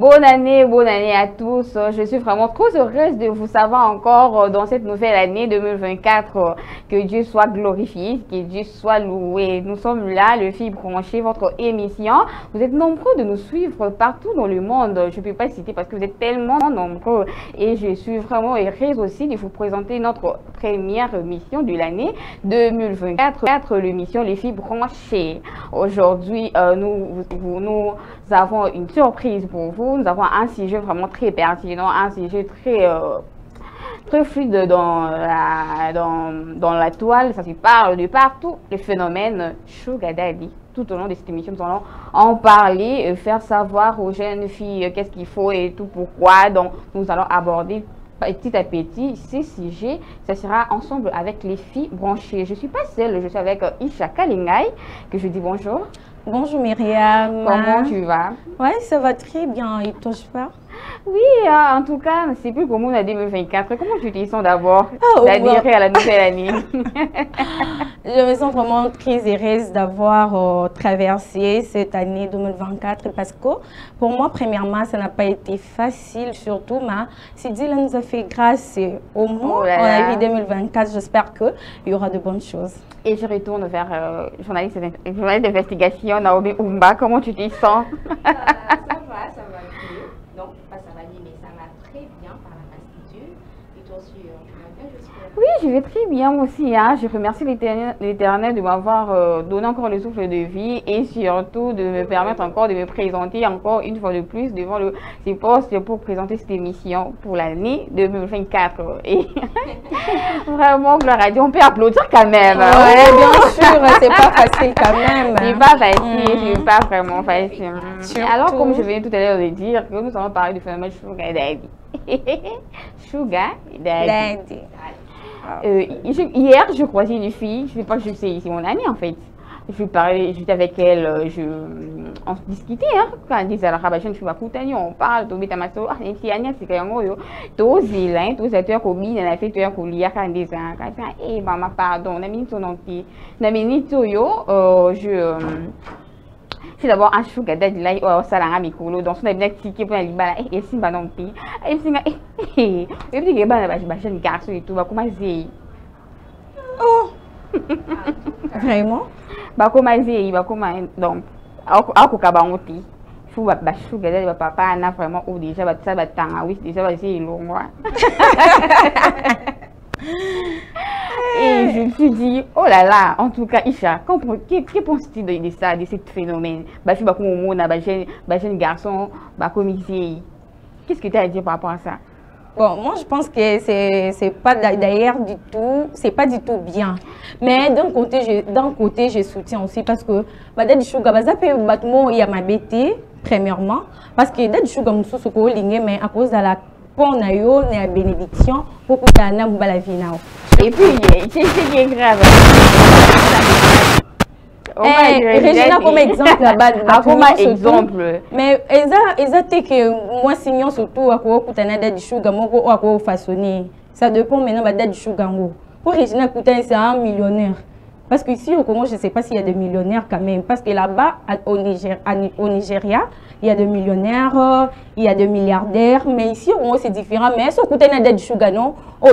Bonne année à tous. Je suis vraiment trop heureuse de vous savoir encore dans cette nouvelle année 2024. Que Dieu soit glorifié, que Dieu soit loué. Nous sommes là, le fil branché, votre émission. Vous êtes nombreux de nous suivre partout dans le monde. Je ne peux pas citer parce que vous êtes tellement nombreux. Et je suis vraiment heureuse aussi de vous présenter notre première émission de l'année 2024, l'émission Les filles branchées. Aujourd'hui, nous avons une surprise pour vous. Nous avons un sujet vraiment très pertinent, un sujet très fluide dans la toile. Ça se parle de partout, le phénomène Sugar Daddy. Tout au long de cette émission, nous allons en parler, faire savoir aux jeunes filles qu'est-ce qu'il faut et tout pourquoi. Donc, nous allons aborder petit à petit ces sujets. Ça sera ensemble avec les filles branchées. Je ne suis pas seule, je suis avec Isha Kalingay, que je dis bonjour. Bonjour Myriam. Comment tu vas? Oui, ça va très bien. Et toi, je pars? Oui, en tout cas, c'est plus comment on a 2024. Comment tu te sens d'abord d'adhérer à la nouvelle année? Je me sens vraiment très heureuse d'avoir traversé cette année 2024 parce que pour moi, premièrement, ça n'a pas été facile, surtout, mais si Dieu nous a fait grâce au moins en la vie 2024, j'espère qu'il y aura de bonnes choses. Et je retourne vers journaliste d'investigation, Naomi Oumba. Comment tu te sens? Ça va mieux. Non, pas ça va mieux, mais ça va très bien par la grâce de Dieu. Et toi aussi, tu vas bien, j'espère. Oui, je vais très bien moi aussi. Hein. Je remercie l'Éternel de m'avoir donné encore le souffle de vie et surtout de me permettre encore de me présenter encore une fois de plus devant ces postes pour présenter cette émission pour l'année 2024. Et vraiment, gloire à Dieu, on peut applaudir quand même. Oui, bien sûr, c'est pas facile quand même. C'est pas facile, c'est pas vraiment facile. Alors, comme je venais tout à l'heure de dire, que nous allons parler du phénomène Sugar Daddy. Sugar Daddy. Hier, je croisais une fille, je ne sais pas, je sais, c'est mon amie en fait. Je parlais, j'étais avec elle, on se discutait, hein, quand elle disait, alors, je suis on parle, tu es ma soeur, c'est Anya, c'est quand même, tu es zélin, tu es tu commis, tu as fait, tu es collier, quand elle disait, eh, maman, pardon, on a mis ton nom, on a mis ton c'est d'abord un sugar daddy là au salanga mikolo donc on a bien ticket pour aller bala et si ba non pi et si nga et puis que ba ba jeune garçon et tout ba comment c'est oh vraiment ba comment c'est ba comment donc ako ka ba ngoti fu ba sugar daddy ba papa na vraiment ou déjà ba ça ba tanga oui déjà ba c'est longwa. Et je me suis dit, oh là là, en tout cas, Isha, que penses-tu de ça, de ce phénomène? Jeune garçon, qu'est-ce que tu as à dire par rapport à ça? Bon, moi je pense que c'est pas d'ailleurs du tout, c'est pas du tout bien. Mais d'un côté, je soutiens aussi parce que du sugar, il y a ma bêtise, premièrement, parce que du sugar, mais à cause de la pour nayo na bénédiction pour que na la vie now. Et puis c'est qui est grave. Regina comme exemple là-bas comme exemple. Mais exact que moi signons surtout à quoi kutana da du sugar moko à quoi façonner. Ça dépend maintenant da du sugar ngo. Pour Regina Kutana c'est un millionnaire. Parce qu'ici au Congo, je ne sais pas s'il y a des millionnaires quand même. Parce que là-bas, au Nigeria, il y a des millionnaires, il y a des milliardaires. Mais ici au Congo, c'est différent. Mais est-ce que vous avez des sugar non? Oh,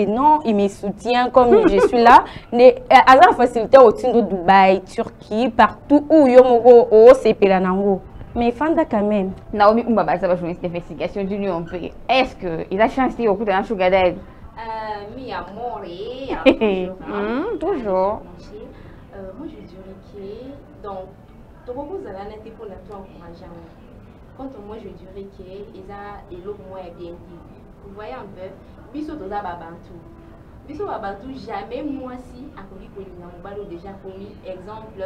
non, il me soutient comme je suis là. Mais à la facilité au de Dubaï, Turquie, partout où il y a c'est Pélanango. Mais Fanda quand même. Naomi Oumba, ça va jouer cette investigation du un peu. Est-ce qu'il a chancé au coup d'un sugar daddy? Mi amore, toujours. Moi je dirais que donc ton propos à la nette pour la toi encourageant. Quant à moi je dirais que ils a et l'autre moi est bien dit. Vous voyez un peu, biso toza babantu. Biso babantu jamais moi si a commis colina mon balo déjà commis exemple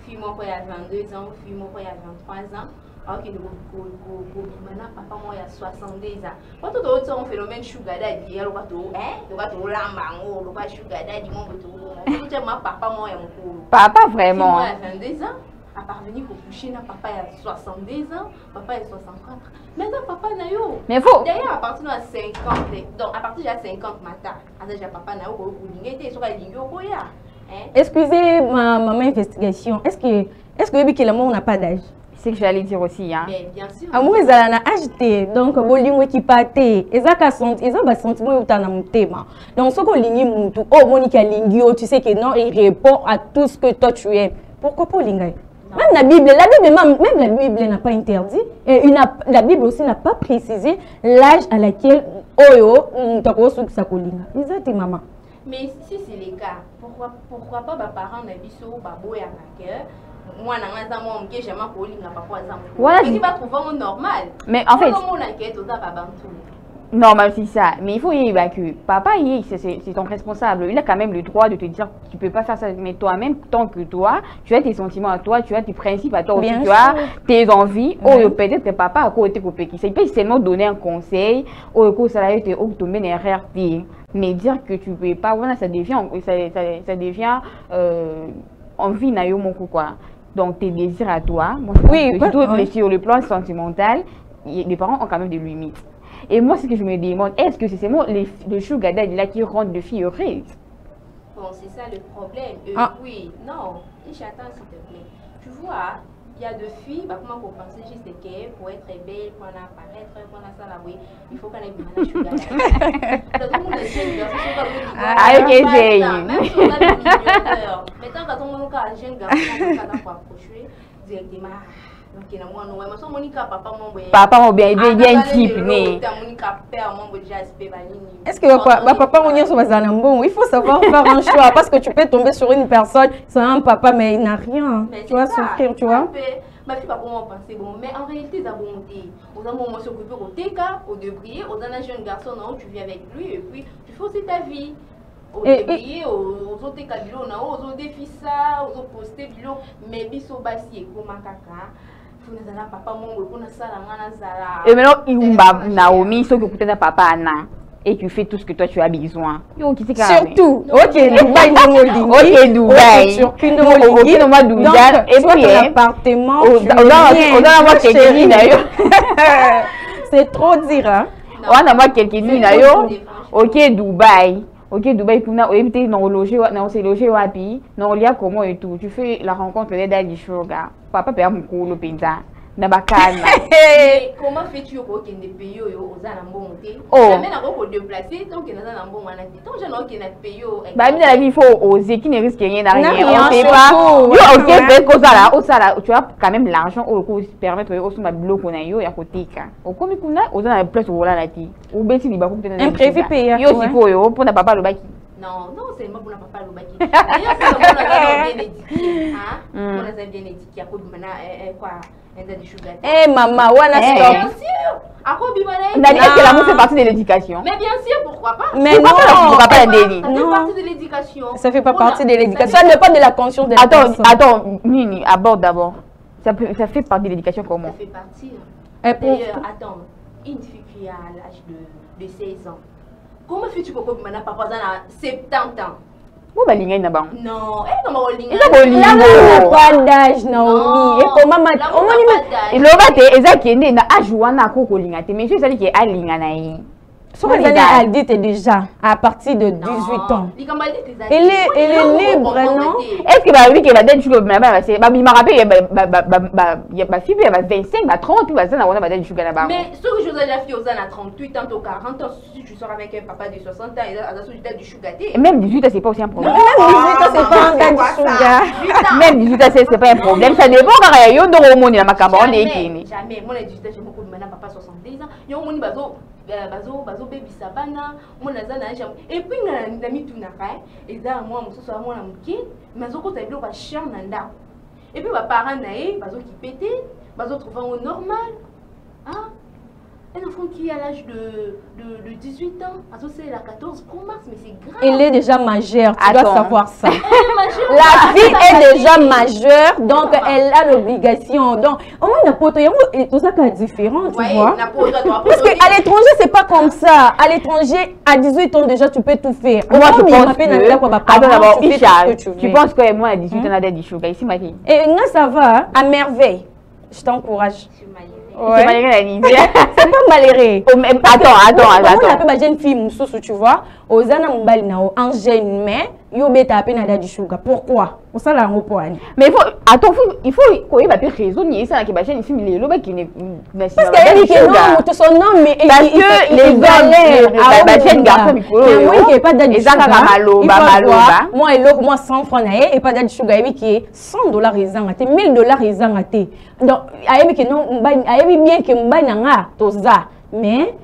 fille moi il y a 22 ans, fille moi il y a 23 ans. Alors que maintenant papa moi il y a 70 ans. Quand tu as un phénomène sugar daddy, alors tu vas te lambango, tu vas sugar daddy mon beau. Tu as papa moi papa vraiment. Moi il y a 22 ans. À parvenir au coucher, papa il y a 70 ans, papa il y a 64. Maintenant papa n'a eu. Mais faut. D'ailleurs à partir de 50, donc à partir de 50 matin, à déjà papa n'a eu pour il était sur la ligne au Excusez ma investigation. Est-ce que le monde n'a pas d'âge? C'est ce que j'allais dire aussi. Hein. Mais bien sûr. Amour, ils ont acheté. Donc, bolingo qui partait. Ils ont un sentiment où tu as un thème. Donc, ce qu'on ligne, oh, Monica Lingio, tu sais que non, il répond à tout ce que toi tu aimes. Pourquoi pas Lingay? Même la Bible n'a pas interdit. Et la Bible aussi n'a pas précisé l'âge à laquelle Oyo, tu as reçu sa colinga. Ils ont été maman. Mais si c'est le cas, pourquoi pas les parents n'habissent pas à cœur? Moi, il va trouver normal. Mais en fait, normal c'est ça. Mais il faut y évacuer. Papa, c'est ton responsable. Il a quand même le droit de te dire que tu ne peux pas faire ça. Mais toi-même, tant que toi, tu as tes sentiments à toi, tu as tes principes à toi aussi, tu as tes envies. Oh, peut-être que papa a côté coupé qui peut seulement donner un conseil. Oh, que ça a été mais dire que tu ne peux pas, voilà, ça devient envie na yo mon quoi. Donc tes désirs à toi, moi, oui, surtout sur le plan sentimental, les parents ont quand même des limites. Et moi, ce que je me demande, est-ce que c'est seulement le sugar daddy là qui rendent les filles heureuses? Bon, c'est ça le problème. Oui, non, j'attends s'il te plaît. Tu vois, il y a deux filles, bah, comment vous pensez juste que pour être belle, pour en apparaître, pour en ça là, oui, il faut qu'on ait bien sugar daddy. Ah, ok, j'ai eu. Même si on a des millionnaires, mais tant que on a un jeune garçon, on va approcher directement. Papa m'a bien type né. Est-ce que papa il faut savoir faire un choix parce que tu peux tomber sur une personne, c'est un papa mais il n'a rien. Tu vas souffrir, tu vois. Ma fille, pas comment penser, bon, mais en réalité, ça bonté. Aux moments s'occuper au TK, au debrier, aux un jeune garçon, non, tu vis avec lui et puis tu fais aussi ta vie. Au debrier, aux autres TK, aux autres défis, aux autres postés, mais biso basi et comment caca. Et maintenant, Naomi, ce que tu as papa Anna, et tu fais tout ce que toi tu as besoin. Surtout, ok, Dubaï, ok, Dubaï, et puis appartement, c'est trop dire, hein? On a quelqu'un ok, Dubaï. Ok, Dubaï, on s'est logé au Happy, non, il y a comment et tout. Tu fais la rencontre de Daddy Sugar. Papa paye mon coup, le pinza. Comment fais-tu au des pays aux Anambonté? Jamais n'a pas déplacer tant qu'il y a un bon manati. Tant que j'ai un pays au. Bah, il faut oser qui ne risque rien à rien. On sait pas. Ok, tu as quand même l'argent pour permettre au sous ma bloc on a eu à côté. Au comme qu'on a, on a plus au là ou bien si il va imprévu payer. Yo si pour ne pas parler au baki. Non, non, c'est pas pour ne pas parler au baki. D'ailleurs, c'est bien éduqué. Hein? On a bien éduqué à cause de quoi? Eh maman, voilà stop. Bien sûr. À quoi on a dit que l'amour fait partie de l'éducation. Mais bien sûr, pourquoi pas? Mais non, pourquoi pas délit. Ça fait partie de l'éducation. Ça fait pas partie de l'éducation. Ça dépend de la conscience de la personne. Attends, Nini, aborde d'abord. Ça fait partie de l'éducation comment? Ça fait partie. D'ailleurs, attends, une fille qui a l'âge de 16 ans. Comment fais-tu pour que maintenant papa a 70 ans? Vous allez gagner d'abord. Non, elle n'a pas d'âge, Naomi. Et comment il va exact est né na ajuana koko lingate mais je sais que a lingana son Aldi est déjà à partir de 18 ans. Elle est libre, non? Est-ce que bah oui que va d'être c'est bah il m'a rappelé il y a ma fille elle va 25 va 30 puis va ça on va d'être sugar là-bas. Mais ce que je vous ai la fille aux à 38 ans ou 40 ans si tu sors avec un papa de 60 ans et à la suite du sugar. Même 18 ans c'est pas aussi un problème. Même 18 ans c'est pas un cas du sugar. Même 18 ans c'est pas un problème. Ça dépend quand il y a un hormone dans ma camarade jamais moi les 18 ans j'ai beaucoup de maintenant papa 70 ans il y a un monde bazo baby sabana mon azana jam et puis na mitu na kai eza moi mususu amona muki mazo ko tabilo ba chien na nda et puis ba parents nae bazo ki pété bazo trouver au normal hein. Un enfant qui a l'âge de 18 ans, c'est la 14 Pro Max, mais c'est grave. Elle est déjà majeure, tu dois savoir ça. La fille est déjà majeure, donc elle a l'obligation. Donc, au moins, il y a tout ça qui est différent, tu vois. Parce qu'à l'étranger, c'est pas comme ça. À l'étranger, à 18 ans déjà, tu peux tout faire. Moi, je pense que... Tu penses que moi, à 18 ans, on a des choses ici, ma fille. Et là, ça va, à merveille. Je t'encourage. C'est pas malheureux. Attends. On appelle ma jeune fille Moussou, tu vois. Ozana Mbali nao en jeune mais yo beta à peine à du sugar. Pourquoi? Pour ça la repoigne. Mais il faut, attends, il faut qu'on ait pas raisonner ça qui va chaîne ici mais les lobes qui ne parce qu'elle dit que non, tout son nom mais parce que les hommes la chaîne garçon micro oui qui est pas d'adu sugar. Moi et l'autre moi 100 francs et pas d'adu sugar et qui est $100 ils ont até $1000 ils ont até. Donc ayebi que non ayebi bien que mbana nga toza mais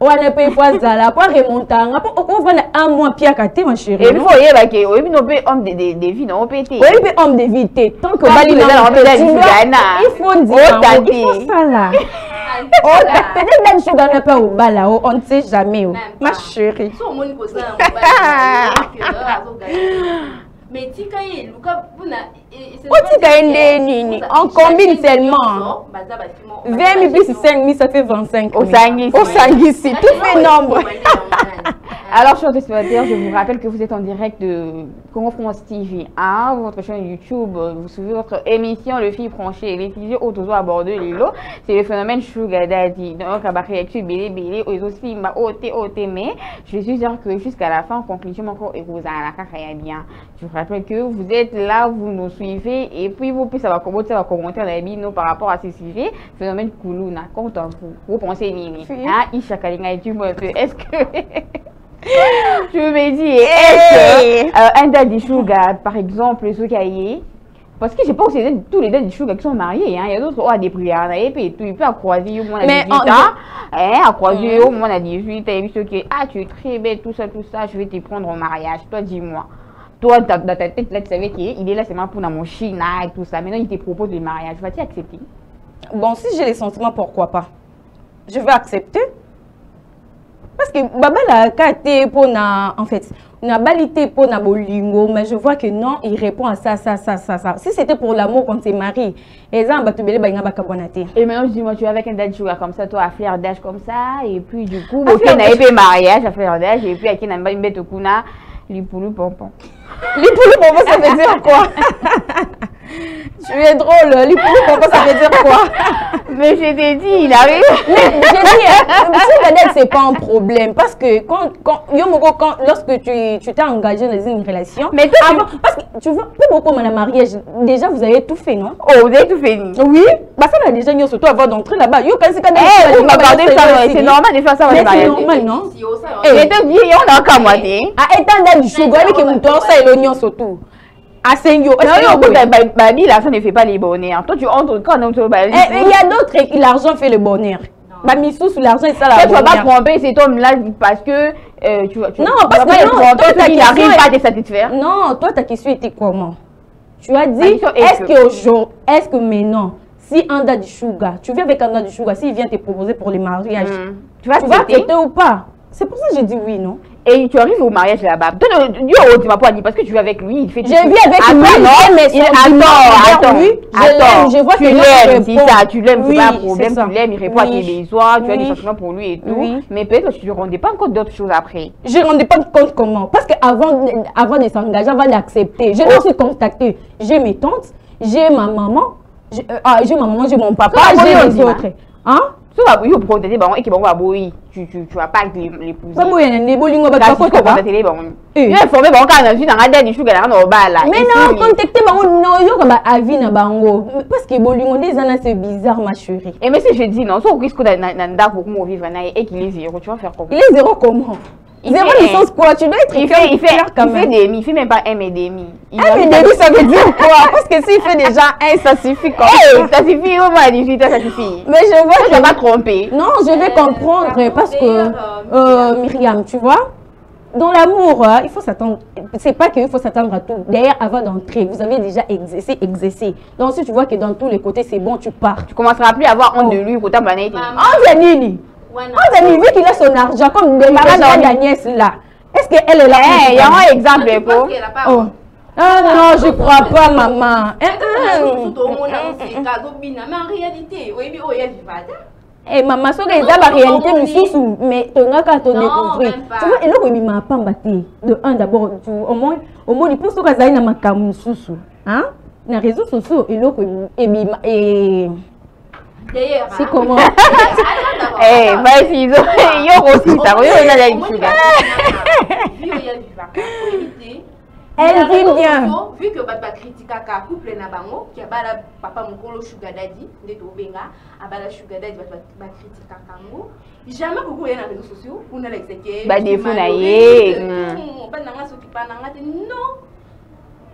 on a payé fois ça pour remonter on va un mois pia kate ma chérie et il faut y aller que oui non peut homme de vie non pété oui peut homme de vie tant que bali il faut dire il faut ça là peut-être même sugar n'a pas au bala on ne sait jamais ma chérie mais si quand il on combine seulement 20 000 plus 5 000 ça fait 25 000 au sanguici tout fait nombre. Alors chers spectateurs, je vous rappelle que vous êtes en direct de Congo France TV 1, votre chaîne YouTube, vous suivez votre émission Le Fille Branchée, les filles autour à Bordeaux Lilo, c'est le phénomène Sugar Daddy. Donc à réaction bélé aux aussi ma mais je suis sûre que jusqu'à la fin en conclusion encore et vous à la carrière bien. Je vous rappelle que vous êtes là, vous nous suivez et puis vous pouvez savoir comment ça va commenter la vidéo par rapport à ces sujets phénomène Koulouna. Quand vous pensez Nini, hein, Isha Kalinga et dis-moi un peu, est-ce que je me dis, est-ce que un daddy sugar, par exemple, ce cahier, parce que je pense que tous les daddy sugar qui sont mariés, hein, il y a d'autres qui ont des prières, et puis il peut croiser au moins à 18 ans, à croiser au moins à 18 ans, et puis que ah tu es très belle, tout ça, je vais te prendre au mariage, toi dis-moi. Toi, dans ta tête, là, tu savais qu'il est là seulement pour mon chien et tout ça. Maintenant, il te propose le mariage. Vas-tu accepter? Bon, si j'ai les sentiments, pourquoi pas? Je vais accepter. Parce que Baba la kate pour na en fait, na balité pour na bolingo, mais je vois que non, il répond à ça. Si c'était pour l'amour quand tu es marié, et ça ba tubele ba ngaba kabonate. Et maintenant dis-moi tu es avec un date sugar comme ça, toi à fleur d'âge comme ça et puis du coup, OK, na épé mariage à fleur d'âge et puis à qui na ba mbete kuna lipoulou pompon. Lipoulou pompon ça veut dire quoi? Tu es drôle, lipoulou pompon ça veut dire quoi? Mais je t'ai dit, il arrive. Mais j'ai dit, c'est pas un problème. Parce que lorsque tu t'es engagé dans une relation, mais toi, parce que tu vois, plus beaucoup dans le mariage, déjà vous avez tout fait, non? Oh, vous avez tout fait. Oui. Bah ça va déjà, surtout avant d'entrer là-bas. C'est normal de faire ça. Mais c'est normal, non? Mais tu dis, on a qu'à moitié. Ah, étant dans du sugar, qui me donne ça et l'oignon surtout. Ah, c'est yo. L'argent ne fait pas les bonheurs. Toi, tu entres quand on te il y a d'autres qui l'argent fait le bonheur. Bah, Missou, sous l'argent, c'est ça la bonheur. Tu ne vas pas tromper cet homme-là parce que tu vas pas tromper, il n'arrive pas à te satisfaire. Non, toi, ta question était comment? Tu as dit, est-ce que maintenant, si un dad du sugar, tu viens avec un dad du sugar, s'il vient te proposer pour le mariage, tu vas accepter ou pas? C'est pour ça que j'ai dit oui, non? Et tu arrives au mariage là-bas. Tu m'as pas dit parce que tu vis avec lui, il fait. Je vis avec lui, attends, je vois que tu l'aimes, c'est ça, tu l'aimes, c'est pas un problème, tu l'aimes, il répond à tes besoins, tu as des sentiments pour lui et tout. Mais peut-être que tu ne rendais pas compte d'autres choses après. Je ne rendais pas compte comment? Parce qu'avant de s'engager, avant d'accepter, je me suis contactée. J'ai mes tantes, j'ai ma maman, j'ai mon papa, j'ai les autres. Hein? Tu vas pas l'épouser. Mais non, contacter avis na bango. Parce que c'est bizarre, ma chérie. Et mais si je dis non, c'est risque pour vivre et qu'il est zéro, tu vas faire comment? Il est zéro comment? Zéro licence quoi? Tu dois être il fait demi, il fait même pas un et demi. Un et demi, ça veut dire quoi? Parce que s'il fait déjà un, ça suffit quand même. Ça suffit, au moins 18 ans, ça suffit. Mais je vois que tu vas pas tromper. Non, je vais comprendre parce que Myriam, tu vois, dans l'amour, il faut s'attendre. C'est pas qu'il faut s'attendre à tout. D'ailleurs, avant d'entrer, vous avez déjà exercé. Donc si tu vois que dans tous les côtés c'est bon, tu pars. Tu commenceras plus à avoir honte de lui pour ta planète. On a Nini. On a vu qu'il a son argent comme de la nièce là. Est-ce qu'elle est là? Il y a un exemple. Ah non, je crois pas, maman. Mais en réalité, oui, eh maman, so que la réalité mais tu n'as qu'à te découvrir. Tu vois, et là il m'a pas battu. De un d'abord, au moins il pense que ça ina makamu susu. Hein? Na réseaux sociaux et là et c'est comment? Eh, vas-y, yo aussi ça, yo là il sugar. Elle dit bien. Vu que papa critique à couple na bango qui a bala papa mokolo sugar daddy ndeto benga abala sugar daddy ba critique kango jamais beaucoup y a dans les réseaux sociaux pour na l'exécuter ba défaut na ye pas na nga s'occuper na nga non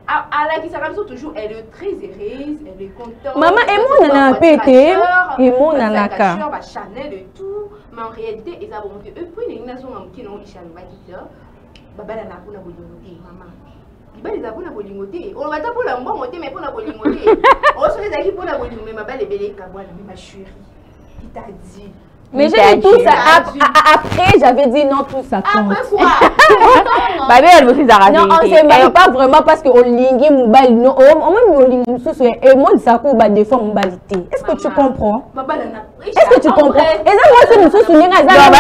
à la qui ça comme toujours elle est très heureuse elle est contente maman et mon nana pété et mon nana ka ba Chanel et tout mais en réalité ils ont monté eux puis les nations en qui non ils chanent ba qui baba na kuna bolingote maman libali za pona bolingote on va ta pour la mbongo te mais pona bolingote on se les pour la bolingote mais ma belle belé ka bwana mais ma chérie qui t'a dit mais j'ai dit tout ça après j'avais dit non tout ça compte après quoi bah elle aussi ça non on s'est même pas vraiment parce que on lingi mobile non on même on lingi mususu et moi ça ko ba défend mobilité est-ce que tu comprends est-ce que tu comprends et ça moi c'est mususu ninga za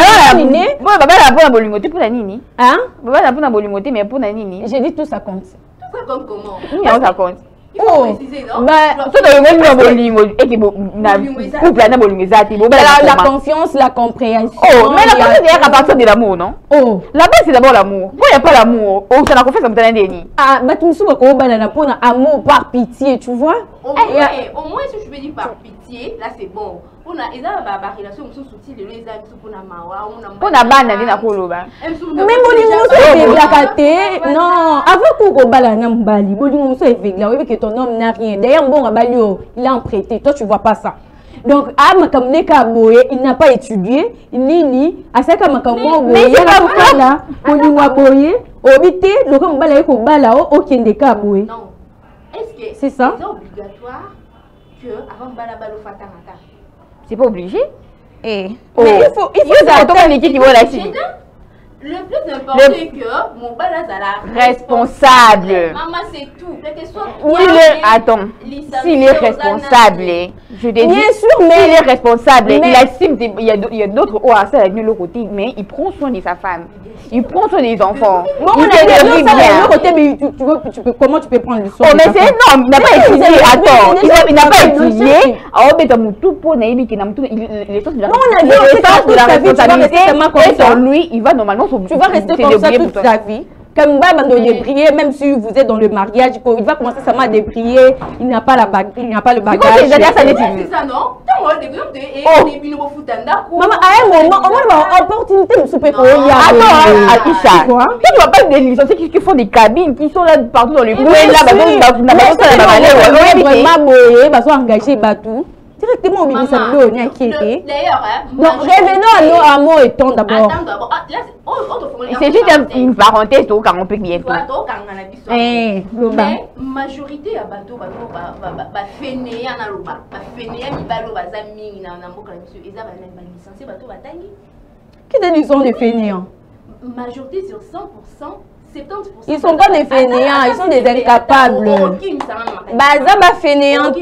baba la pona bolingote pour la nini hein baba la pona bolingote mais pour la nini j'ai dit tout ça compte tout ça compte comment non ça compte il faut préciser non bah tout le monde na bolingo et que na couple na bolingo zati la confiance la compréhension oh mais la confiance c'est à partir de l'amour non oh la base c'est d'abord l'amour quand il n'y a pas l'amour on ça la confiance comme t'as dit ah bah tu me souviens qu'on va na pour amour par pitié tu vois au moins si je veux dire par pitié là c'est bon on a ils ont ba relation musu souti le les amis pour na mawa on a bana ndina koloba mais bolingo musu evekate non avant ko bala na mbali bolingo musu evekla oui que ton homme n'a rien d'ailleurs bon balio il a emprunté toi tu vois pas ça donc à makamne ka boye il n'a pas étudié nini asaka makambo boye la là bolingo boye obité loko mbala ko bala o kende ka boye non est-ce que c'est ça c'est obligatoire que avant bala balo fatanga c'est pas obligé. Mais il faut communiquer qui va la suite. Le plus important c'est que mon balaz à la responsable. Maman c'est tout. Que soit attends. S'il est responsable, je te dis. Bien sûr, mais s'il est responsable, il assume. Il y a d'autres OAC à l'autre côté, mais il prend soin de sa femme. Il prend soin des enfants. Bon, on a de côté, mais comment tu peux prendre le soin? Oh, mais c'est non, il n'a pas étudié. Attends, il n'a pas étudié. Alors, mais dans tout pour Naïbi qui n'a tout les choses de la responsabilité. Et sur lui, il va normalement. Tu vas rester comme ça toute ta vie. Comme va débrier, même si vous êtes dans le mariage, il va commencer seulement à débrier. Il n'a pas la bague, il n'a pas le bagage. C'est ça, non? Maman, à un moment, on a une opportunité de super. Attends, Aïcha, tu ne vois pas des licenciés qui font des cabines, qui sont là partout dans les coins, là, ils sont engagés, bateau. Directement au ministère de l'eau, d'ailleurs, donc revenons à nos amours et temps d'abord. C'est juste une parenthèse, on peut bientôt. Mais majorité à bateau, fainéant à l'oba, fainéant à l'oba, zami, na mboka monsieur, ils avaient licencié bateau batangi. Qui est des des fainéants? Majorité sur 100%. 70%. Ils sont pas des fainéants, ils sont des incapables. Bazaba fainéante,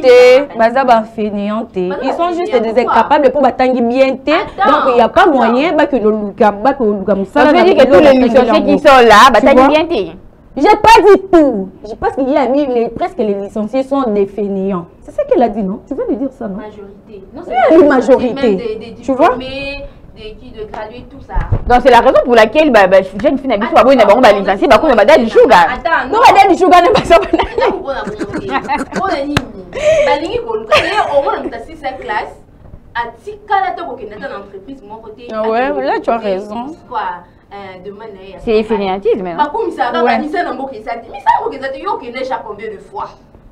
ils sont juste des incapables pour batangi bien. Donc il n'y a pas moyen que le Luka, que le Luka Moussa. Ça veut dire que tous les licenciés qui sont là, batangi bien. J'ai pas dit tout. Je pense qu'il y a presque les licenciés sont des fainéants. C'est ça qu'elle a dit, non? Tu veux lui dire ça, non? Majorité. Non, c'est une majorité. Tu vois? De graduer tout ça. Donc c'est la raison pour laquelle jeune fille n'a pas besoin d'avoir un licencié parce qu'on a badal du sugar. Attends, non badal du sugar n'est pas ça. On a ni balingi ko au moins dans 6e classe à tikala to ko kenda dans entreprise mon côté. Ouais, là tu as raison. Quoi c'est le fainéantisme. Bah comme ça dans misa na mboka ça. Misa ko kenda yo kenda chaque combien de fois?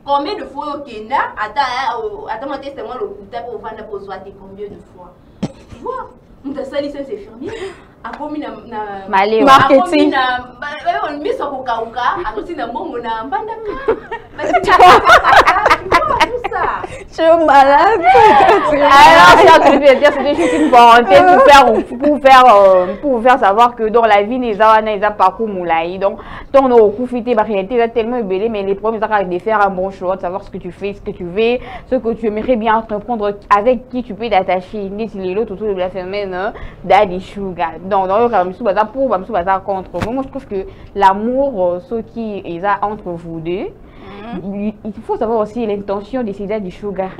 Combien de fois yo kenda attends mon testament le kuta pour vendre pour soit combien de fois? Tu vois? On a sali c'est infirmier a commis na marketing on met ça au kauka a aussi na mbongo na mbandaka tout ça je suis malade alors c'est juste une parenthèse pour vous faire savoir que dans la vie les awana ils a parcours moulai donc ton au profiter la réalité est tellement ébélé mais les problèmes c'est de faire un bon choix de savoir ce que tu fais ce que tu veux ce que tu aimerais bien entreprendre avec qui tu peux t'attacher ni si les autres autour de la semaine daddy sugar donc dans le cas pour contre moi je trouve que l'amour ce qui est entre vous deux il faut savoir aussi l'intention de ces du sugar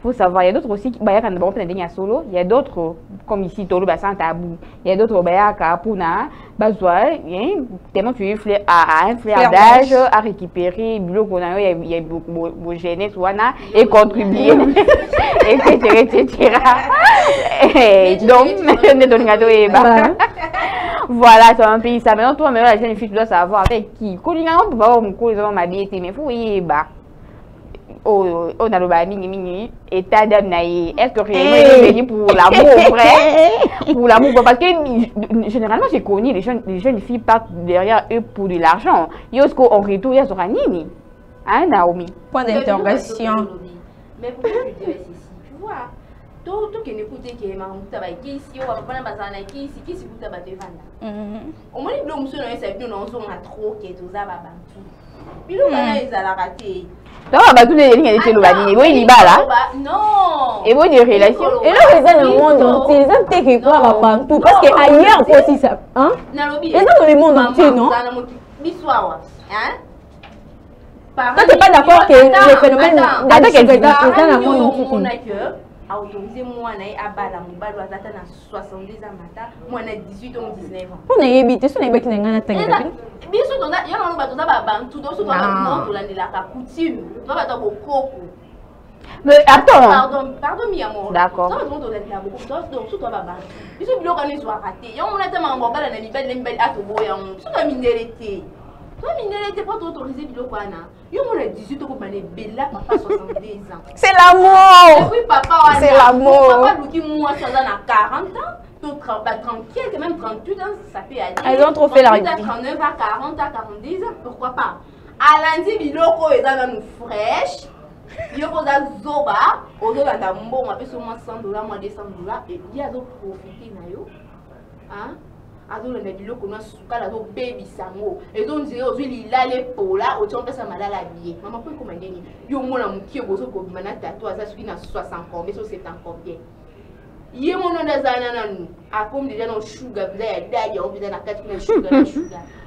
faut savoir, il y a d'autres aussi, bah, il y a solo, il y a d'autres, comme ici, Tolo, bah, sans tabou. Il y a d'autres, bah, tellement tu es à un flair d'âge, à récupérer, il y a beaucoup de jeunesse, et contribuer, etc. Donc, voilà, c'est un pays, ça. Maintenant, toi, la jeune fille, tu dois savoir avec qui. Quand on peut pas avoir mon cours, ils ont m'habiller, mais il faut y aller. On a le mini état d'âme est-ce que réellement il est venu pour l'amour vrai pour l'amour parce que généralement j'ai connu les jeunes filles partent derrière eux pour de l'argent yosko en retour il y a sur Nini hein Naomi point d'interrogation mais pourquoi je dirais ceci tu vois tout qui n'écoute qui est marrant tabac qui ici on va pas bazana qui ici vous tabac devant au moins le monsieur non c'est bien on a trop qui tout ça va tout puis nous là ils a raté. Non, bah tous les lignes étaient lobanines. Et bon, il y va là. Non. Et bon, il y a des relations. Et là, ils ont le monde entier. Ils ont peut-être quoi à Bantou. Parce qu'ailleurs aussi ça. Hein? Ils ont le monde entier, non? Hein? Toi, tu n'es pas d'accord que le phénomène d'addiction est dans le monde entier? Autorisé moi à bala mon balo à 70 ans matin moi na 18 ans 19 ans on est évité ce n'est pas qui n'a rien bien sûr on a il y a un bateau là bantu donc surtout on a la coutume on va dans beaucoup mais attends pardon mi amour d'accord donc on a là beaucoup donc surtout va bantu ils sont bloqués les soirs raté on a tellement en bala na libelle à to boya surtout minéralité toi minéralité pas autorisé biloko ana yo mon a 18 ans comme bella papa 70 ans c'est l'amour oui papa c'est l'amour papa lui moi ça a 40 ans tout 30 même 38 ans ça peut aller elles ont trop fait la vie 39 à 40 à 40 ans pourquoi pas alandi biloko eza na nous fraîche yo ko da zoba ozo la tambo on appelle seulement $100 moins $200 et il y a d'autres profiter na yo hein azolo na biloko na sukala zo baby sango ezo nzire ozwi lilale pola otyompe sa malala biye mama ko koma ndeni yo mona mukie bozo ko bimana tato aza suki na 60 combien so 70 combien ye mono ndazana nanu akom déjà no sugar bila ya daja o bila na 4 na sugar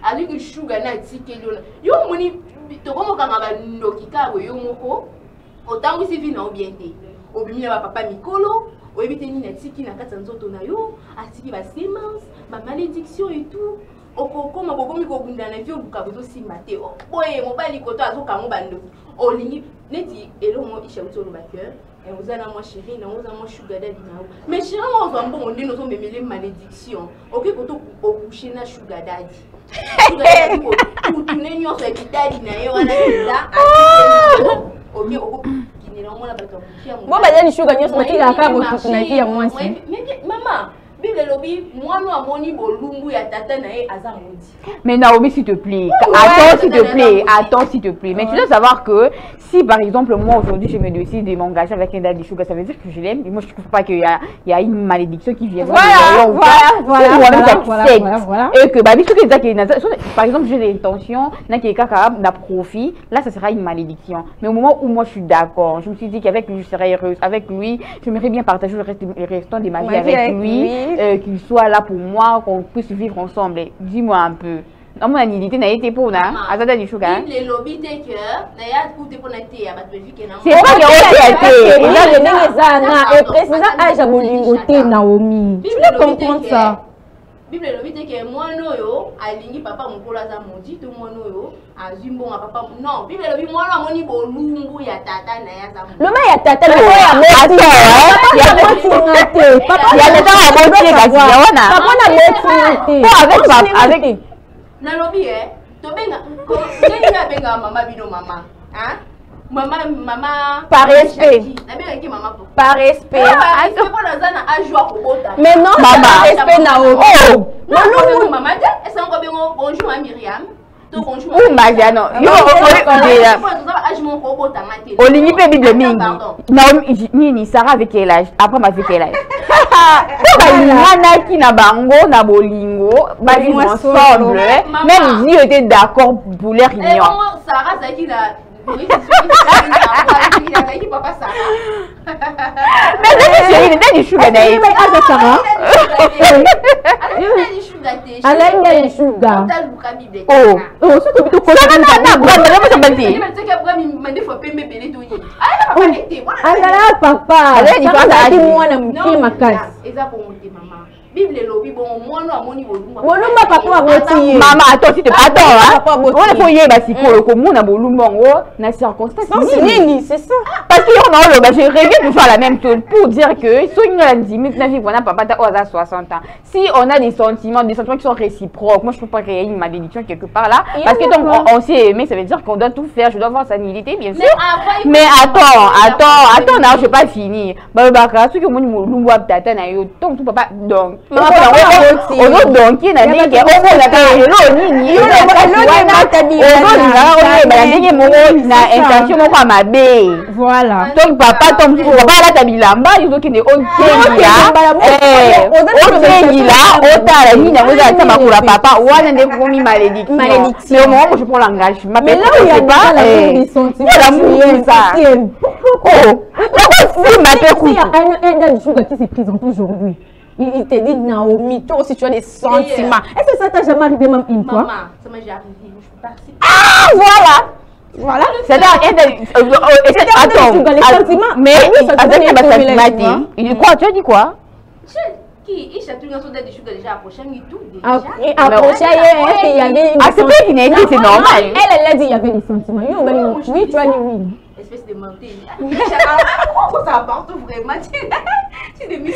avec sugar na tike yo moni to komo kanga ba ndoki kabwe yo moko otangu si vina obiente obimi na papa mikolo ou éviter ni tiki na kati nzoto na yo atiki ba semence ba malédiction et tout okoko maboko miko bunda na vie oluka bozo simate oye mobali koto azoka mo bando olingi neti elo mo isha utolo ba cœur et vous allez moi chérie na vous moi sugar daddy na mais chérie moi on mbongo ndino so memele malédiction ok koto okucher na sugar daddy tout nenyo so daddy na yo wana là ok oko bon bah il y a sugar nyos mati la ka bo tout na fille moi si mais maman Bible lobi moi nous amoni bolumbu ya tata na e azamodi. Mais Naomi s'il te plaît, attends s'il te plaît. Mais tu dois savoir que si par exemple moi aujourd'hui je me décide de m'engager avec un daddy sugar, ça veut dire que je l'aime. Et moi je trouve pas qu'il y a une malédiction qui vient. Voilà. Et que par exemple j'ai l'intention n'a profit, là ça sera une malédiction. Mais au moment où moi je suis d'accord, je me suis dit qu'avec lui je serais heureuse, avec lui j'aimerais bien partager le restant de ma vie avec lui. Qu'il soit là pour moi, qu'on puisse vivre ensemble. Dis-moi un peu. Non, mon anidité n'a été pour là. Azada du sugar. Les lobbies des cœurs, d'ailleurs, pour te connecter à votre vie. C'est pas qu'il y a été. Il y a des et précisément, Aja Bolingoté, Naomi. Tu peux comprendre ça. Bible lobby te que moi noyo alingi papa mukolo za mondi to moi noyo azimbo papa non Bible lobby moi na moni bolumbu ya tata na ya za mondi le ya tata le ya moti ya moti papa ya tata ya moti kasi ya wana papa na moti avec na lobby to benga ko nini ya benga mama bino mama hein Maman, par respect. Par respect. Mais non, par respect, Naomi. Oh, non, maman, est-ce qu'on va bonjour à Myriam? Ou Mariano, Olingi pe Bible mingi. Naomi nini Sarah avec quel âge? Après ma vie quel âge? Nana qui na bango na bolingo, ba vivre ensemble. Même Dieu était d'accord pour leur union. Sarah ça qui Oui, c'est sûr. Il a dit papa ça. Mais c'est du sugar daddy. Mais ah ça va. Oh, surtout que tu connais. Papa. Maman, attends, si tu attends, on a fait na circonstance. C'est ça. Parce que je rêve toujours la même chose pour dire que papa a 60 ans. Si on a des sentiments qui sont réciproques, moi je peux pas créer une malédiction quelque part là. Parce que donc on s'est aimé, ça veut dire qu'on doit tout faire. Je dois voir sa nudité, bien sûr. Mais attends, non, je vais pas finir. Voilà. Donc papa tombe sur papa là tabilamba ils ont qui ne on papa wana ne komi malédiction. Mais au moment où je prends l'engagement, mais là il y a pas les sentiments ça. Oh, il y a un qui se présente aujourd'hui. Il te dit Naomi, toi aussi tu as des sentiments. Est-ce que ça t'a jamais arrivé même une fois? Maman, ça m'a déjà arrivé, je peux pas. Ah voilà. Voilà. C'est-à-dire, attends, mais il dit quoi? Tu as dit quoi? Qui il chatouille son date de sugar déjà approché, il tout déjà. Approché, il y avait. Ah, c'est pas qu'il n'a été, c'est normal. Elle a dit il y avait des sentiments. Oui, tu as dit oui. Espèce de menteur. Pourquoi ça apporte vraiment? Tu es mis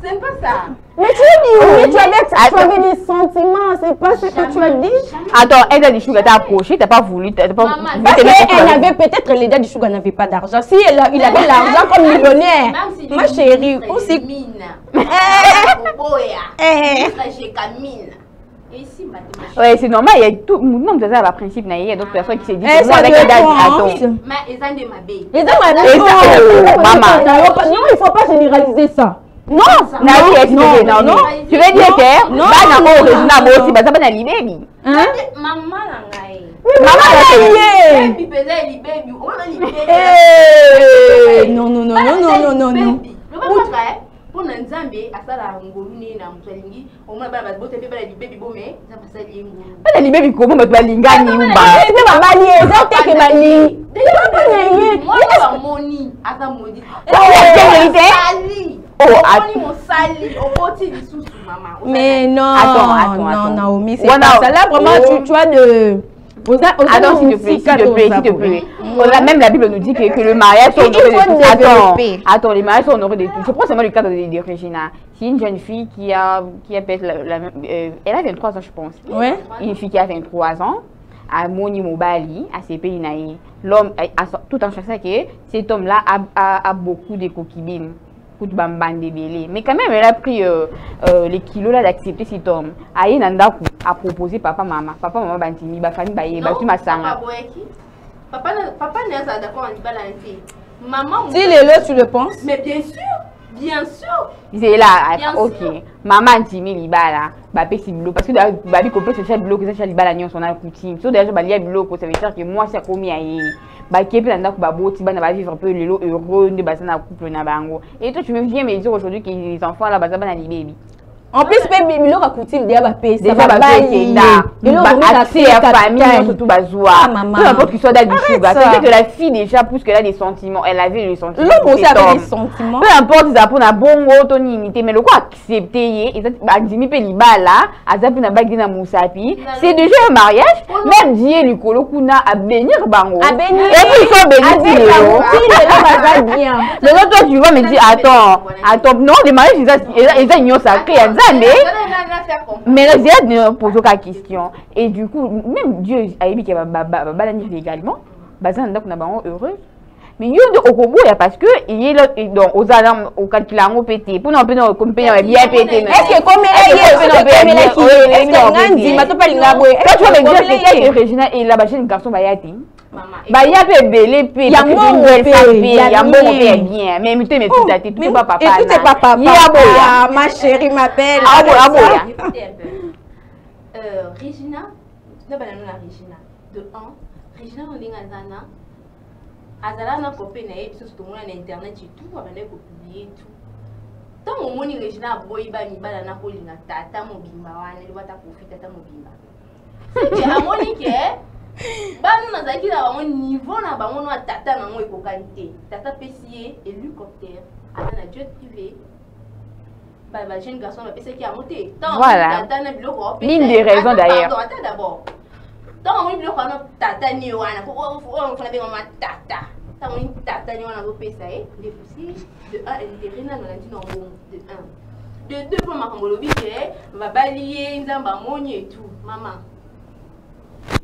c'est pas ça. Mais tu as dit oui, tu avais des sentiments, c'est pas ce que tu as dit. Attends, elle a dit que tu as approché, tu n'as pas voulu. Parce qu'elle avait peut-être les dates du sugar n'avait pas d'argent. Si il avait l'argent comme millionnaire, ma chérie, aussi. Ouais, c'est normal, il y a tout le monde dans le principe, il y a d'autres personnes qui se disent moi avec les dates, attends. Mais ils ont de ma bille. Maman. Non, il ne faut pas généraliser ça. Non, non. Tu veux dire que maman pour Nzambe, à ça la ngoluni na mtwalingi, au moins ba bote pe ba li baby bomé, ça passe li ngolu. Ba li baby ko mo ba lingani umba. C'est pas bali, ça te que bali. Moi ba moni, ata modi. Oh, mon sali, au poti du sous maman. Mais non, attends. Naomi, c'est pas ça. Là vraiment tu as de attends, s'il te plaît. Même la Bible nous dit que le mariage sont honorés de tout. Attends, les mariages sont honorés de tout. Je prends seulement le cas de Regina. C'est une jeune fille qui a peut-être elle a 23 ans, je pense. Ouais. Une fille qui a 23 ans, à Moni Mobali, à ses pays naïfs. L'homme, tout en cherchant que cet homme-là a beaucoup de coquilles. Mais quand même, elle a pris les kilos là d'accepter cet homme. Aïe Nanda a proposé papa maman bantimi bafani baye batu masanga. Papa n'est pas d'accord en balancer. Maman. Si les tu le penses? Mais bien sûr. C'est là, ok. Maman antimi libala, bapé si bleu parce que babi copé ce chat bleu que ça chat libala nyon son a coutume. So déjà balia bleu ça veut dire que moi c'est commis aïe. Qui peut vivre un peu le lot heureux de bassin à couple na bango. Et toi tu me viens me dire aujourd'hui que les enfants là bassin na baby. En plus baby il aura coutume déjà va payer ça va payer il aura accès à famille surtout bazoua. Peu importe qu'il soit dans du sugar. C'est que la fille déjà plus qu'elle a des sentiments, elle avait les sentiments. L'homme aussi avait des sentiments. Peu importe ça pour na bongo ton unité mais le quoi accepter et ça andimi pe libala azapi na bagi na musapi. C'est déjà un mariage. Même Dieu lui kolo kuna à bénir bango. Et puis ils sont bénis bien. Mais toi tu vas me dire attends non les mariages ils ont une sacrée. Mais là, j'ai posé la question. Et du coup, même Dieu a dit qu'il va balancer légalement. Bazan donc on heureux. Mais il y a au Congo parce que il y a donc aux alarmes au calculant au pété. Pour nous bien pété. Est-ce que comme elle est tu vas me dire que Regina et la bachine garçon va y aller. Bah il y a belé pe il y a bien mais tu me tout daté tout pas papa tout est papa ma chérie m'appelle Regina non banana Regina de 1, Regina Ondingazana, Azalana copine et tout le monde sur internet et tout, on va publier tout. Tant au monde Regina boiba mi bala na kolinga tata mobimba wana li wata profita tata mobimba. C'est à moni ke ba na zaki na ba niveau na ba mono tata na mo ekokante. Tata pesier hélicoptère ana na jet privé. Bah, jeune garçon va penser qu'il a monté. Voilà. L'une des raisons d'ailleurs. Attends d'abord. Tant on bloque on tata ni wana on fait bien maman tata. Tant on tata ni wana go pesa les poussies de 1 intérêt na na dit non bon de 1. De 2 pour ma kambolobi que va balayer nzamba moni et tout maman.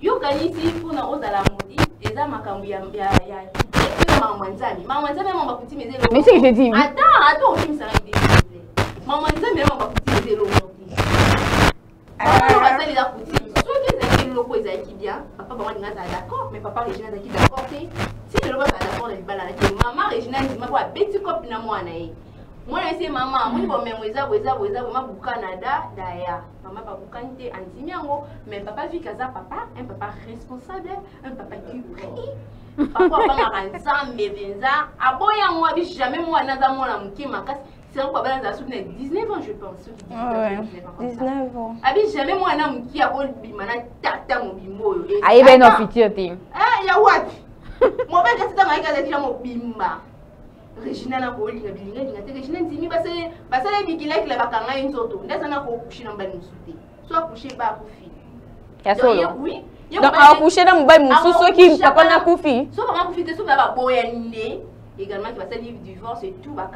Yo kanisi pour na ozala modi eza makambo ya maman nzambi. Maman nzambi mama kuti mezelo. Mais c'est que je dis. Attends, on me s'arrête. Maman nzambi mama kuti mezelo modi. Ah, on va ça les akuti. Bien, papa maman n'est pas d'accord, mais papa Regina est d'accord. Si je ne pas d'accord, elle va la maman Regina dit ma quoi petit copine à moi naï. Moi c'est maman, moi bon même weza maman au Canada d'ailleurs. Maman pas au Canada antimiango, mais papa vit kaza papa, un papa responsable, un papa qui prie. Papa pas ensemble mais benza, aboya moi bi jamais moi naza moi la muki makas. C'est un problème dans 19 ans je pense. 19 ans. Abi jamais moi na muki a bol bimana tata mo bimbo. Aïe ben non futur thing. Eh ya what? Mo ba ka tata maika za mo bimba. Regina na ko linga bilinga linga te Regina ntimi basale bikila kila bakanga inzoto. Ndaza na ko kushina mbali musuti. Soit coucher ba kufi. Ya solo. Oui. Donc à coucher dans mbali musuti qui papa na kufi. Soit papa kufi te soit ba boya nde. Également qui va se livre divorce et tout ba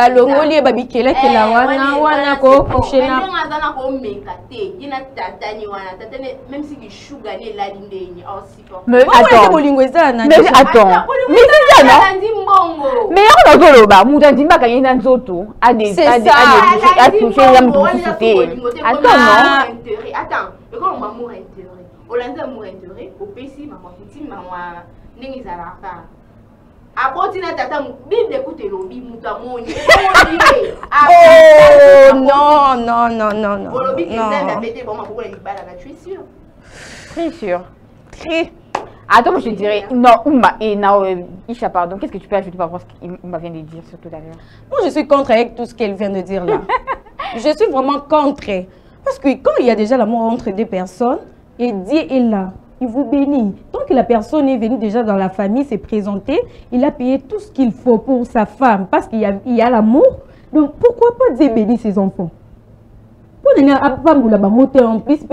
longoli ba bikela kila wana ko coucher na ngazana ko mekate ina tata ni wana tata même si ki sugar ni la linde ni aussi fort mais attends mais attends mais c'est ça non mais on a zoloba muta ndimba kanye na nzoto a touché la mutucité attends non attends le quand on va mourir intérêt on l'a mourir intérêt au PC maman petit maman ningi za la fa Abotina tata Bible écoute lobi mutamoni. Oh non non non non non. Lobi qui s'est répété bon ma pour les balles là, tu es sûr? Très sûr. Très. Attends, moi je te dirais non Oumba et non Isha pardon, qu'est-ce que tu peux ajouter par rapport à ce qu'Oumba vient de dire sur tout à l'heure? Moi je suis contre avec tout ce qu'elle vient de dire là. Je suis vraiment contre parce que quand il y a déjà l'amour entre deux personnes et Dieu est là. Il vous bénit. Tant que la personne est venue déjà dans la famille, s'est présentée, il a payé tout ce qu'il faut pour sa femme parce qu'il y a l'amour. Donc pourquoi pas Dieu bénir ses enfants? Pour donner à femme ou la monter en plus,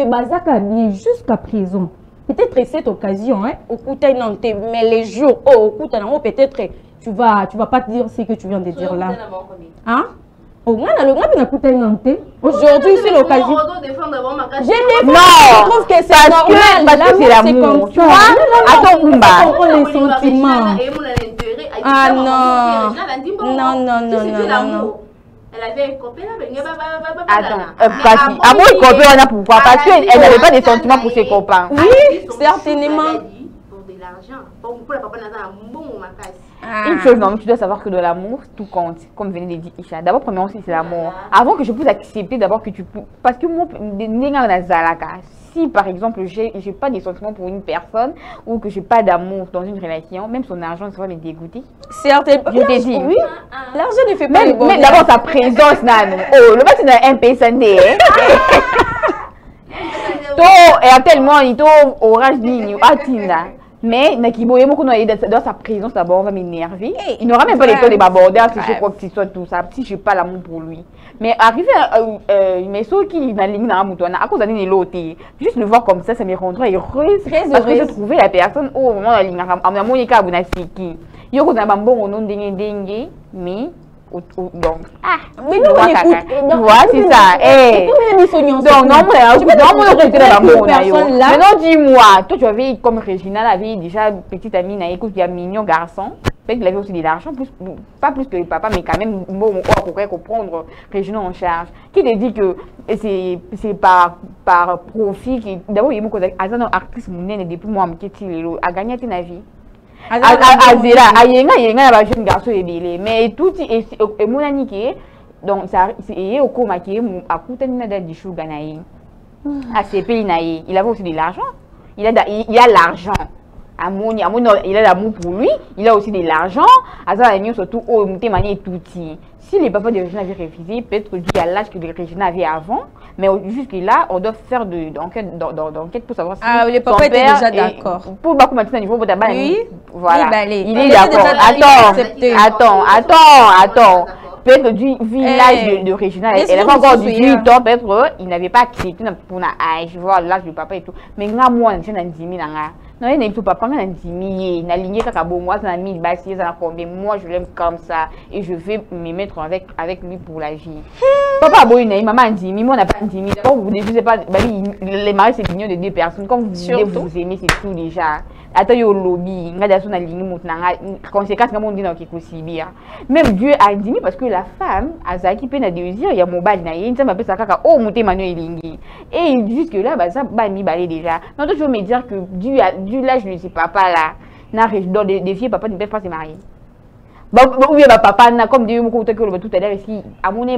jusqu'à présent. Peut-être cette occasion, hein, au coup mais les jours, au coup peut-être tu vas pas te dire ce que tu viens de dire là. Hein? Aujourd'hui, c'est l'occasion. Je trouve que c'est normal. Parce que c'est l'amour. Tu vois? Attends, Oumba. Les sentiments. Ah non. Non, non, non, non, non. Elle avait un copain. Attends, à moi, une copine, on a pourquoi? Parce qu'elle n'avait pas de sentiments pour ses copains. Oui, certainement. Pour de l'argent. Pour la papa, on a un bon macasse. Une chose, non, tu dois savoir que dans l'amour, tout compte, comme venait de dire Isha. D'abord, premièrement, c'est l'amour. Avant que je puisse accepter, d'abord que tu peux. Parce que moi, si par exemple, j'ai pas de sentiments pour une personne ou que j'ai pas d'amour dans une relation, même son argent, ça va me dégoûter. Certainement. Je te dis. Oui. L'argent ne fait pas le bonheur. Mais d'abord, sa présence, Nano. Oh, le matin, c'est un MP Sunday. Et tellement, il t'ouvre orange ligne, atina. Mais Nakibo, dans sa présence d'abord, va m'énerver. Il n'aura même pas le temps de m'aborder si je crois que ce soit tout ça, si je n'ai pas l'amour pour lui. Mais arriver à ceux qui n'a ligne dans la à cause d'un l'autre, juste le voir comme ça, ça me rendra heureuse. Parce que je trouvais la personne au moment de la ligne, à Monica Abunasiki. Il y a un bon nom dingue, mais. Donc, mais nous on écoute. Tu vois, c'est ça. Donc, non, maintenant, dis-moi, toi, tu avais, comme Regina l'avait déjà, petite amie, écoute, il y a mignon garçon. Peut-être qu'il avait aussi de l'argent, pas plus que le papa, mais quand même, bon, on pourrait comprendre Regina en charge. Qui te dit que c'est par profit, d'abord, il y a beaucoup d'artistes, depuis moi, a gagné ta vie. Azera ayenga ba jeune garçon ebele mais tout et mon aniké donc ça c'est au komaki akutani na da dishuga na yi ACP na yi il avait aussi de l'argent il a l'argent. Il a l'amour pour lui, il a aussi de l'argent. Surtout, si les papas de Regina avaient refusé, peut-être dû à l'âge que Regina avait avant, mais jusque-là, on doit faire d'enquête pour savoir si les papas étaient déjà d'accord. Pour commencer à niveau, oui, voilà. Oui, il est d'accord. Attends. Peut-être du village de Regina, elle n'a pas encore 18 ans, peut-être il n'avait pas accepté pour voir l'âge du papa et tout. Mais moi, je suis un dimi. Non, il n'est pas un dimi. Il n'a ligné qu'à moi, je l'aime comme ça et je vais me mettre avec lui pour la vie. Papa, maman a dimi, moi, on n'a pas un dimi. Vous ne savez pas, les mariages, c'est l'union de deux personnes. Comme vous voulez vous aimer, c'est tout déjà. Attends, yo lobby, conséquence même Dieu a dit parce que la femme a ça qui peine à désir, il y a mon bal naïe, ça m'appelle ça kaka oh monter manuel lingi et jusque là ça va mi balé déjà. Non, je veux me dire que Dieu là je ne sais pas là n'a dans des filles papa ne peut pas se marier. Ou bien papa na comme Dieu beaucoup tout à l'heure ici à mon nez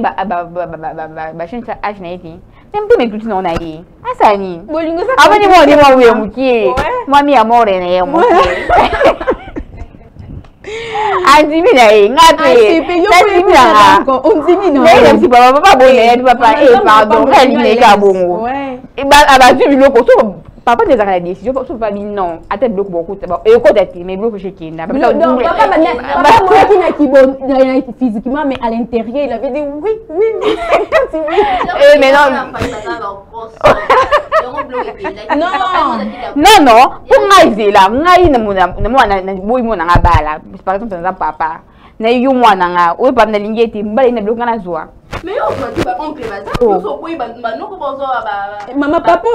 chaîne ça âge n'a été même pas mes clôtures non aïe ah ça ni avant de moi oui moukier moi mi amore ne moi andimi naïe ngapé andimi na ondimi non mais si papa bonne papa pardon elle n'est qu'à bon et tu biloko so papa des la décision pas non à tête bloc beaucoup et au côté mais bloc chez qui n'a pas papa qui physiquement mais à l'intérieur il avait dit oui mais non pour moi là par exemple papa na yo mwana nga o pa na lingeti mbale na bloka na zoa mais yo tu vas oncle baza so boy ba no ko bozo ba mama papa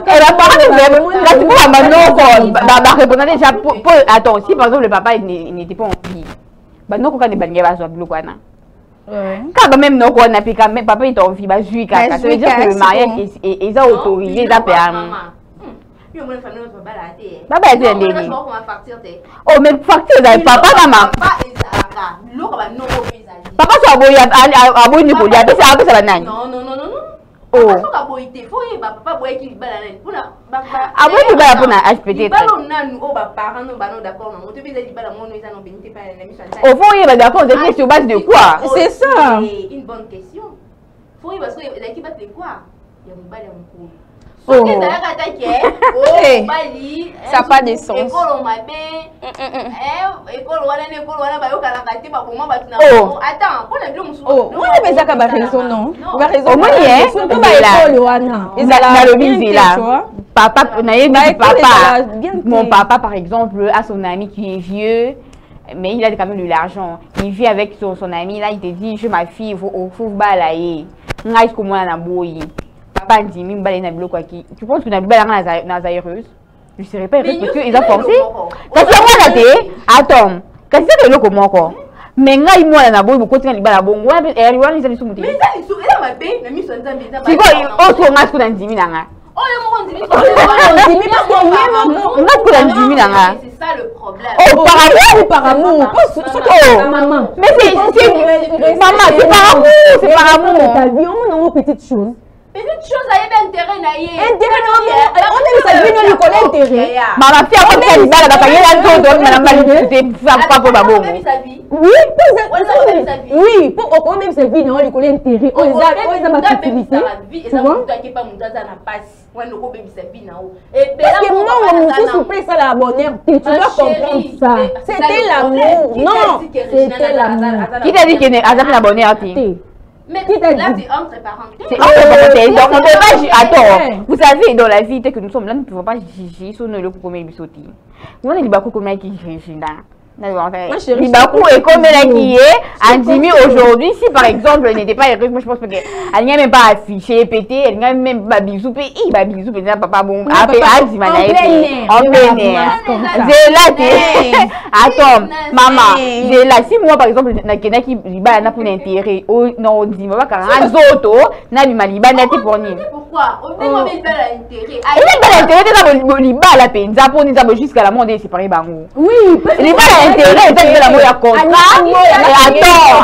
elle a parlé même là tu vois manoko ba répondre déjà pour attends si par exemple le papa n'était pas en vie ba no ko ka ne bange ba zo bloka na quand même non ko na pika même papa est en vie ba jui ka ça veut dire que le mariage est autorisé ça permis. Papa est un délire. Oh, mais facture, papa, maman. Papa, soit beau, à beau niveau, il y a des choses à la non. Oh. Papa, de quoi? C'est ça. Une bonne question. Parce que l'équipe de quoi? Il y a un ça n'a pas de sens. Mon papa, par exemple, a son ami qui est vieux. Mais il a quand même de l'argent. Il vit avec son ami. Là, il te dit, je ma fille, il faut balayer. Papa dit, tu penses que Naza heureuse? Je ne serais pas heureuse parce qu'ils ont forcé. Quand tu as moi attends, quand tu as le comment encore? Mais moi, il m'a dit, beaucoup de gens bon, ouais, et Ariwan, ils ont dit, mais c'est ça le problème. Oh, par amour. Maman. Mais c'est maman, c'est par amour, c'est par amour. Ta vie, on a une petite chose. Petite chose, il y a intérêt naïe. Intérêt, on est sa vie, on connaît intérêt. Maman, fais un peu de balle, la paille, la zone, madame Valide, c'est pas pour ma bombe. Oui, pour qu'on même sa vie, on connaît intérêt. On les a ma facilité. Tu vois? Parce que moi, on me souffle ça la bonne heure. Tu dois comprendre ça. C'était l'amour. Non, c'était l'amour. Qui t'a dit qu'il est à la bonne heure? Mais là, c'est entre parenthèses. C'est entre parenthèses. Donc, on ne peut pas. Attends, vous savez, dans la vie, que nous sommes là, nous ne pouvons pas juger sur le premier bisoti. Nous, on est beaucoup comme qui juge là. Libakou est comme elle qui est Andimi aujourd'hui. Si par exemple elle n'était pas heureuse, moi je pense qu'elle n'a même pas affiché, pété, elle n'a même pas bisou, il va bisou, papa bon, en plein air. Attends, maman, j'ai là, si moi par exemple, n'a qui liba n'a pour l'intérêt, non, on dit, maman, quand un auto, n'a du maliba, n'a pour ni. Pourquoi? On dit, il a l'intérêt. Il a l'intérêt de la liba, la peine, ça pour nous jusqu'à la monde séparé, bango. Oui, liba intérêt eza libala moko ya contrat.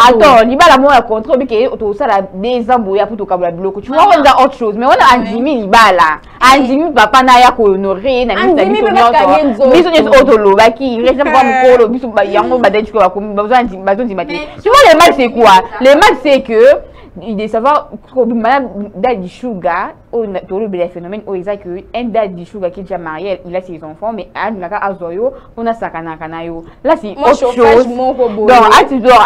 Attends, libala moko ya contrat obike tosala 2 ans boya po tokabola biloko. Tu vois on a autre chose mais on a andimi libala. Andimi papa na ya ko honorer na misa biso nyonso. Biso nyonso otolobaki reste pas mokolo biso yango badai tu ko besoin ndima te. Tu vois le mal c'est quoi? Le mal c'est que il de savoir que madame Daddy Sugar au le phénomène au exact que un Daddy Sugar qui est déjà marié il a ses enfants mais naka azoyo on a sakana kanayo là c'est autre chose donc à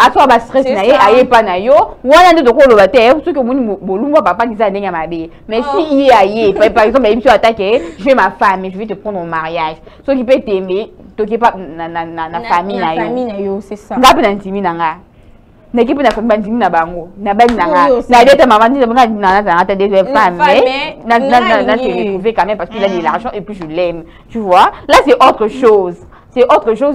toi ba stress na ye aye pa na yo wana ndo ko lo bate ce que moni bolumba papa qui ça ndenya mabe mais si il aye par exemple il peut attaquer je vais ma femme je vais te prendre au mariage ce qui peut t'aimer toki pas na famille na yo c'est ça ngapi na ntimi nanga n'équipe na famille bandimi na bango na bani nanga na dete maman dit na ta des femmes mais na te retrouver quand même parce qu'il a de l'argent et puis je l'aime tu vois là c'est autre chose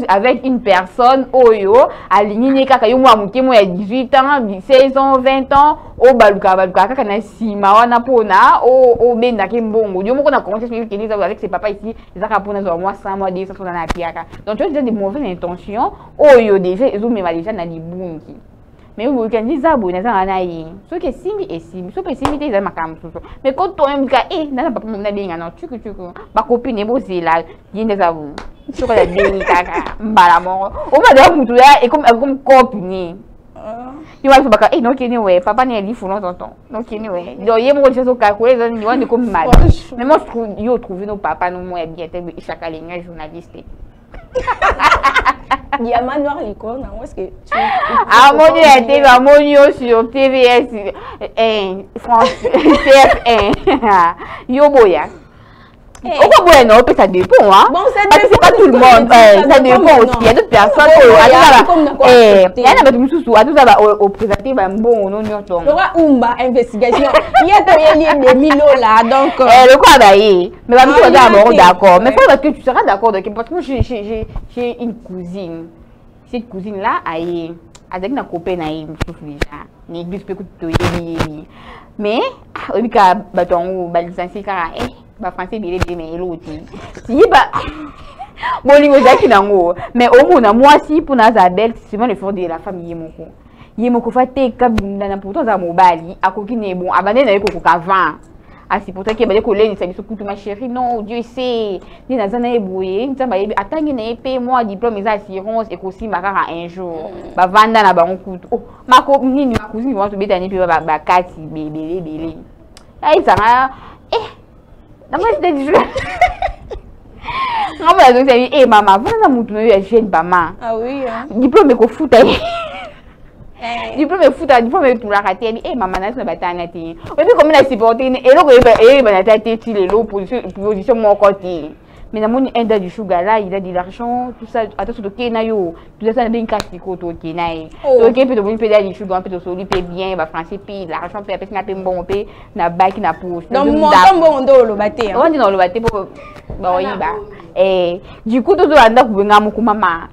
avec une personne oyo aligné kaka yo mwa muke mo ya 18 ans 16 ans 20 ans o baluka kaka na sima wana pona o benda ke mbongo yo moko na commencer sur qu'il avec ses papas ici les aka pona zo moi 100 mois 200 na piaka donc tu as déjà des mauvaises intentions oyo déjà ezo mema déjà na libungi mais vous quand dis ça bon na na yi ce que simbi et simbi so pe simbi te za makam so mais quand toi même ka na papa mon na benga non tu ba copine bo c'est là yinde za vous so ko la bengi kaka mbala mo o ma da mutu ya et comme copine tu vois baka non kini we papa ni ali fou non tonton non kini we donc yé mo ko so ka ko les ni wande comme mal mais moi je trouve yo trouver nos papas nous moi bien te chaque ligne journaliste Diamant noir l'icône, où est-ce que tu Amoni a été Amoni sur TVS France CF1 Yoboya. Pourquoi bueno, ça dépend hein. Bon, c'est pas tout le monde, ça dépend aussi. Il y a d'autres personnes il y en a d'autres sous à tout ça au présenter bon non non. Le roi Umba investigation. Il y a des milo là donc le quoi d'ailleurs. Mais va me d'abord d'accord. Mais parce que tu seras d'accord parce que moi j'ai une cousine. Cette cousine là avec une copine déjà. L'église peut que mais au cas baton licencié car ba français bilé mais l'autre si ba bolingo zaki nango mais au moins moi si pour Nazabel c'est vraiment le fond de la famille yemoko fate kabunda na pourtant za mobali akoki ne bon abandé na yeko ka 20 ah c'est pourtant que ba ko leni ça biso kutu ma chérie non Dieu sait ni na zana eboye ntamba yebi atangi na epé moi diplôme za assurance et ko simba kaka un jour ba vanda na bango kutu oh mako nini cousine va to beta ni pe ba kati belé ai ça non mais c'était du non mais donc c'est maman vous na mutu yo jeune maman ah oui diplôme ko futa diplôme futa diplôme tout la raté maman na batana te et puis comme na supporter et le ba na tête ti le position mon côté mais na moni enda du sugar là il a de l'argent tout ça attention to kena yo tout ça na bien kasi ko to kena to ke pe to boni pe da du sugar pe to soli pe bien ba français pe l'argent pe na pe bon pe na bac na poche donc mon bon ndo lo baté on dit non lo baté pour ba oyiba du coup to anda ku benga mo ku mama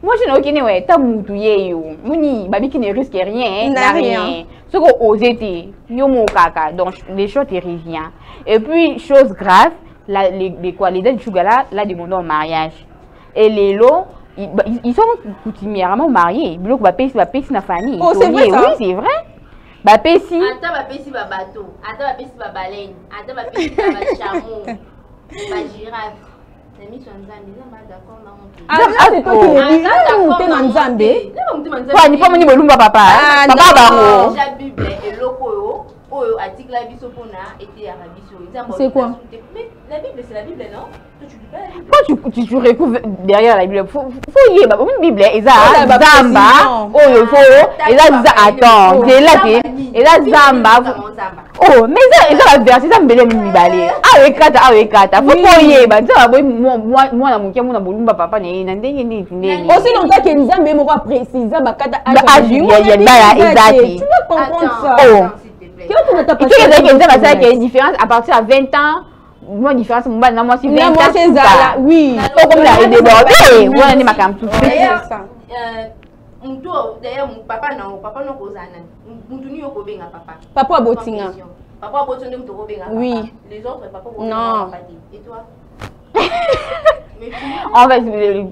moi je n'ai aucun ouais ta mutu yeyo moni babi qui ne risque rien n'a rien ce qu'on osé te yo mo kaka donc les choses te revient et puis chose grave les qualités du sugar là demandent en mariage et les lots ils sont coutumièrement mariés bloc va payer na famille oh c'est vrai oui c'est vrai ba pesi ata ba pesi ba bateau ata ba pesi ba baleine ata ba pesi ba chameau ba girafe c'est mis sur Nzambe là pas d'accord là c'est toi qui le dis na Nzambe quoi ni pas moni bolumba papa papa bango la bible et loko oyo article la biso pona était à biso c'est quoi mais la bible c'est la bible non tu lis pas la bible quand tu recouvres derrière la bible faut y ba une bible eza zamba oyo faut eza attends c'est là que eza zamba oh mais ça la verset ça mbele mibale awekata faut y ba ça boy moi na mukia mona bolumba papa na ndenge ni aussi longtemps que Nzambe moko préciser bakata âge exact tu peux comprendre ça il y a une différence à partir de 20 ans. Moi, différence, moi, c'est 20 ans. C'est ça, oui. Comme la débordée, moi, on est ma cam tout d'ailleurs, mon papa non kozana. Mutuni yoko benga papa. Papa Botinga. Papa Botinga mutoko benga papa. Oui. Les autres papa non. Et toi? En fait,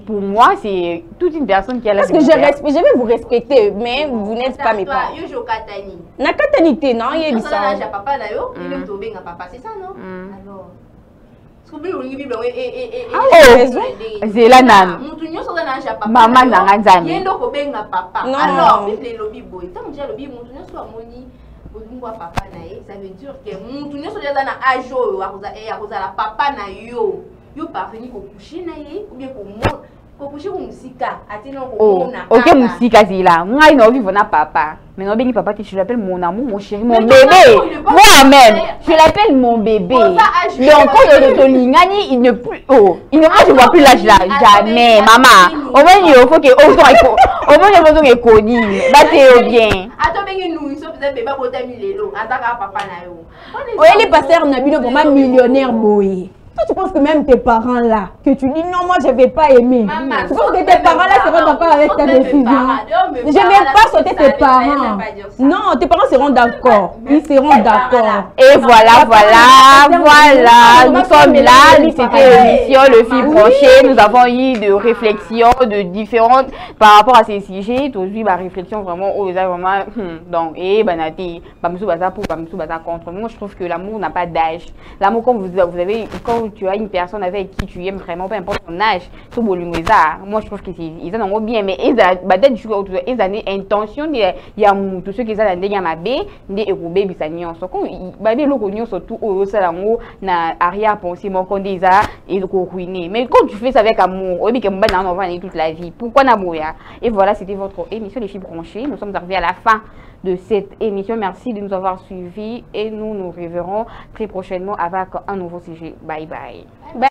pour moi, c'est toute une personne qui a la parce que je vais vous respecter, mais vous n'êtes pas mes parents. Yo jo katani. Na katanité non, il y a ça. Papa na yo, il est tombé à papa, c'est ça non? Alors. C'est la nan. Maman n'a rien jamais. Alors, les lobby boy. Tant que j'ai lobby, mon tournoi soit moni. Papa na ça veut dire que mon tournoi soit dans un âge où la papa na yo. Yo parvenu au coucher na ye ou bien pour moi. Oh, ok, musique, c'est là. Moi, il n'a pas vu papa. Mais non, bien papa, je l'appelle mon amour, mon chéri, mon bébé. Moi-même, je l'appelle mon bébé. Donc, quand il est au il ne plus. Oh, il ne je vois plus l'âge là. Jamais, maman. Au moins, il faut que. Au moins, il faut que connu. Battez bien. Attends, bien, nous, sommes des bébés pour terminer l'eau. Attends, papa, n'a eu. Oh, il est passé un ami pour ma millionnaire, boy. Toi, tu penses que même tes parents là, que tu dis non, moi je ne vais pas aimer. Maman, tu penses que tes parents là seront d'accord avec ta décision? Je ne vais pas sauter tes parents. Non, tes parents seront d'accord. Ils seront d'accord. Et voilà. Nous sommes là. C'était l'émission Le Fil Branché. Nous avons eu de réflexions de différentes par rapport à ces sujets. Aujourd'hui, ma réflexion vraiment, vraiment. Donc, banati, contre. Moi, je trouve que l'amour n'a pas d'âge. L'amour, comme vous avez, quand tu as une personne avec qui tu aimes vraiment, peu importe son âge, tout moi je trouve que ils ont bien, mais ils ont des intentions, il y a tous ceux qui ont des gamabé, des érobés, bisagnon. Quand ils ont surtout au salon, na arrière-pensée, mon candidat, ils ont ruiné. Mais quand tu fais ça avec amour, on va aller toute la vie. Pourquoi n'amour? Et voilà, c'était votre émission Les Filles Branchées. Nous sommes arrivés à la fin de cette émission. Merci de nous avoir suivis et nous nous reverrons très prochainement avec un nouveau sujet. Bye bye. Bye.